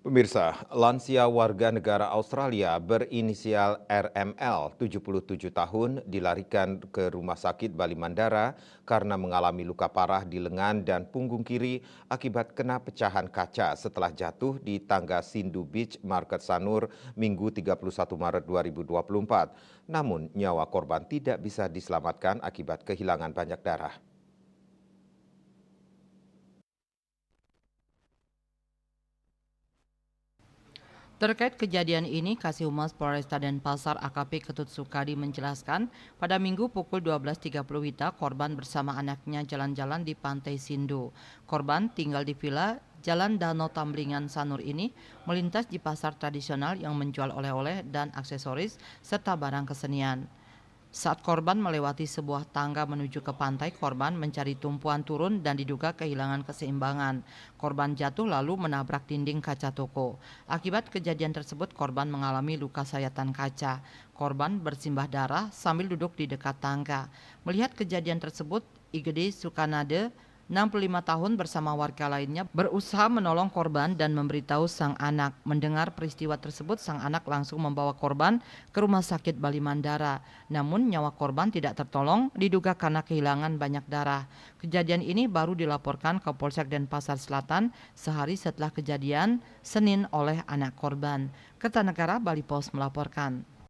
Pemirsa, lansia warga negara Australia berinisial RML 77 tahun dilarikan ke Rumah Sakit Bali Mandara karena mengalami luka parah di lengan dan punggung kiri akibat kena pecahan kaca setelah jatuh di tangga Sindu Beach Market Sanur Minggu 31 Maret 2024. Namun nyawa korban tidak bisa diselamatkan akibat kehilangan banyak darah. Terkait kejadian ini, Kasih Humas Polresta Denpasar AKP Ketut Sukadi menjelaskan, pada Minggu pukul 12.30 WITA, korban bersama anaknya jalan-jalan di Pantai Sindu. Korban tinggal di villa Jalan Danau Tamblingan Sanur ini melintas di pasar tradisional yang menjual oleh-oleh dan aksesoris serta barang kesenian. Saat korban melewati sebuah tangga menuju ke pantai, korban mencari tumpuan turun dan diduga kehilangan keseimbangan. Korban jatuh lalu menabrak dinding kaca toko. Akibat kejadian tersebut, korban mengalami luka sayatan kaca. Korban bersimbah darah sambil duduk di dekat tangga. Melihat kejadian tersebut, Igede Sukanade 65 tahun bersama warga lainnya berusaha menolong korban dan memberitahu sang anak. Mendengar peristiwa tersebut, sang anak langsung membawa korban ke Rumah Sakit Bali Mandara. Namun nyawa korban tidak tertolong, diduga karena kehilangan banyak darah. Kejadian ini baru dilaporkan ke Polsek Denpasar Selatan sehari setelah kejadian Senin oleh anak korban. Kertanegara Bali Pos melaporkan.